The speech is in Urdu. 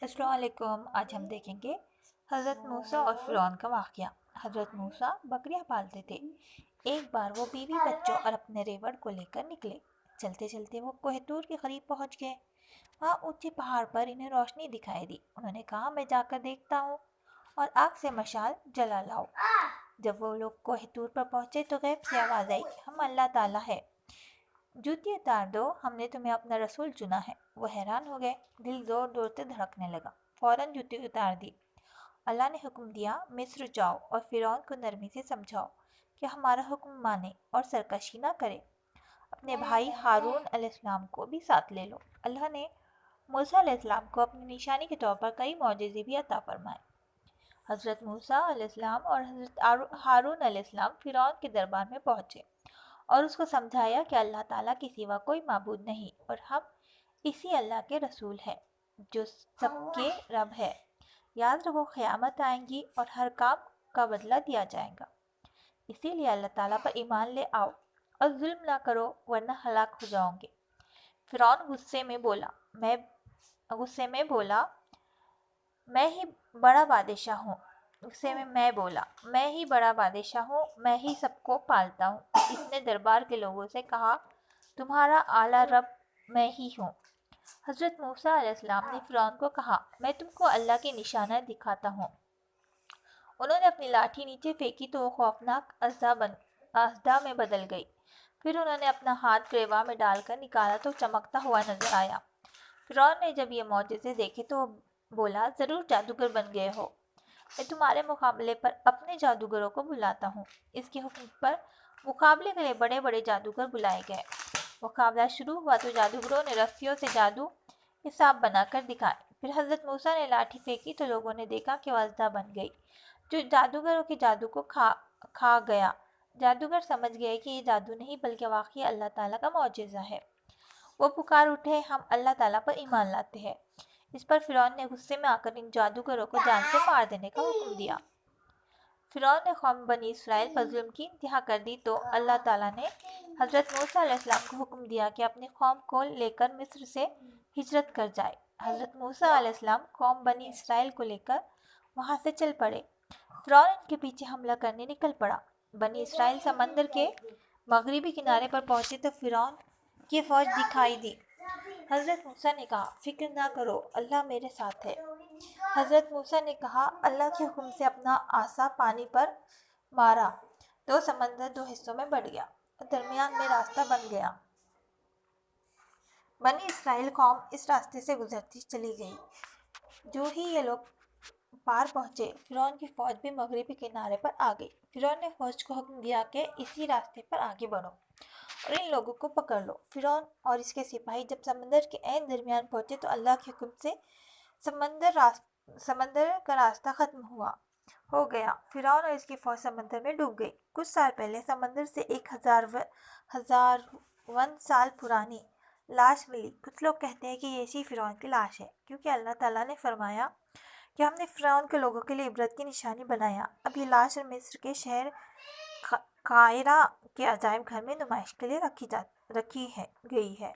السلام علیکم۔ آج ہم دیکھیں گے حضرت موسیٰ اور فرعون کا واقعہ۔ حضرت موسیٰ بکریاں پالتے تھے۔ ایک بار وہ بیوی بچوں اور اپنے ریوڑ کو لے کر نکلے۔ چلتے چلتے وہ کوہ طور کے قریب پہنچ گئے۔ وہاں اونچے پہاڑ پر انہیں روشنی دکھائی دی۔ انہوں نے کہا میں جا کر دیکھتا ہوں اور آگ سے مشال جلا لاؤ۔ جب وہ لوگ کوہ طور پر پہنچے تو غیب سے آواز آئی، ہم اللہ تعالیٰ ہے، جوتی اتار دو، ہم نے تمہیں اپنا رسول چنا ہے۔ وہ حیران ہو گئے، دل زور زور سے دھڑکنے لگا۔ فوراً جوتی اتار دی۔ اللہ نے حکم دیا مصر جاؤ اور فرعون کو نرمی سے سمجھاؤ کہ ہمارا حکم مانے اور سرکشی نہ کرے۔ اپنے بھائی ہارون علیہ السلام کو بھی ساتھ لے لو۔ اللہ نے موسیٰ علیہ السلام کو اپنی نشانی کے طور پر کئی معجزے بھی عطا فرمائے۔ حضرت موسیٰ علیہ السلام اور حضرت ہارون علیہ السلام فرعون کے دربار میں پہنچے اور اس کو سمجھایا کہ اللہ تعالیٰ کے سوا کوئی معبود نہیں اور ہم اسی اللہ کے رسول ہیں جو سب کے رب ہے۔ یاد رکھو قیامت آئیں گی اور ہر کام کا بدلہ دیا جائے گا، اسی لیے اللہ تعالیٰ پر ایمان لے آؤ اور ظلم نہ کرو ورنہ ہلاک ہو جاؤ گے۔ فرعون غصے میں بولا میں ہی بڑا بادشاہ ہوں میں ہی سب کو پالتا ہوں۔ اس نے دربار کے لوگوں سے کہا تمہارا اعلیٰ رب میں ہی ہوں۔ حضرت موسیٰ علیہ السلام نے فرعون کو کہا میں تم کو اللہ کی نشانہ دکھاتا ہوں۔ انہوں نے اپنی لاٹھی نیچے پھینکی تو وہ خوفناک اژدہا میں بدل گئی۔ پھر انہوں نے اپنا ہاتھ گریباں میں ڈال کر نکالا تو چمکتا ہوا نظر آیا۔ فرعون نے جب یہ معجزے دیکھے تو وہ بولا ضرور جادوگر بن گئے ہو، میں تمہارے مقابلے پر اپنے جادوگروں کو بلاتا ہوں۔ اس کے حکم پر مقابلے کے لیے بڑے بڑے جادوگر بلائے گئے۔ مقابلہ شروع ہوا تو جادوگروں نے رسیوں سے جادو کے سانپ بنا کر دکھائے۔ پھر حضرت موسیٰ نے لاٹھی پھینکی تو لوگوں نے دیکھا کہ وہ اژدہا بن گئی جو جادوگروں کے جادو کو کھا گیا۔ جادوگر سمجھ گئے کہ یہ جادو نہیں بلکہ واقعی اللہ تعالیٰ کا معجزہ ہے۔ وہ پکار اٹھے ہم اللہ تعالیٰ پر ایمان لاتے ہیں۔ اس پر فرعون نے غصے میں آ کر ان جادوگروں کو جان سے مار دینے کا حکم دیا۔ فرعون نے قوم بنی اسرائیل پر ظلم کی انتہا کر دی تو اللہ تعالیٰ نے حضرت موسیٰ علیہ السلام کو حکم دیا کہ اپنی قوم کو لے کر مصر سے ہجرت کر جائے۔ حضرت موسیٰ علیہ السلام قوم بنی اسرائیل کو لے کر وہاں سے چل پڑے۔ فرعون ان کے پیچھے حملہ کرنے نکل پڑا۔ بنی اسرائیل سمندر کے مغربی کنارے پر پہنچے تو فرعون کی فوج دکھائی دی۔ حضرت موسیٰ نے کہا فکر نہ کرو، اللہ میرے ساتھ ہے۔ حضرت موسیٰ نے کہا اللہ کے حکم سے اپنا عصا پانی پر مارا تو سمندر دو حصوں میں بٹ گیا اور درمیان میں راستہ بن گیا۔ بنی اسرائیل قوم اس راستے سے گزرتی چلی گئی۔ جو ہی یہ لوگ پار پہنچے فرعون کی فوج بھی مغربی کنارے پر آ گئی۔ فرعون نے فوج کو حکم دیا کہ اسی راستے پر آگے بڑھو اور ان لوگوں کو پکڑ لو۔ فرعون اور اس کے سپاہی جب سمندر کے عین درمیان پہنچے تو اللہ کے حکم سے سمندر کا راستہ ختم ہو گیا۔ فرعون اور اس کی فوج سمندر میں ڈوب گئی۔ کچھ سال پہلے سمندر سے ایک ہزاون سال پرانی لاش ملی۔ کچھ لوگ کہتے ہیں کہ یہ اسی فرعون کی لاش ہے، کیونکہ اللہ تعالیٰ نے فرمایا کہ ہم نے فرعون کے لوگوں کے لیے عبرت کی نشانی بنایا۔ اب یہ لاش مصر کے شہر قاہرہ کے عجائب گھر میں نمائش کے لیے رکھی گئی ہے۔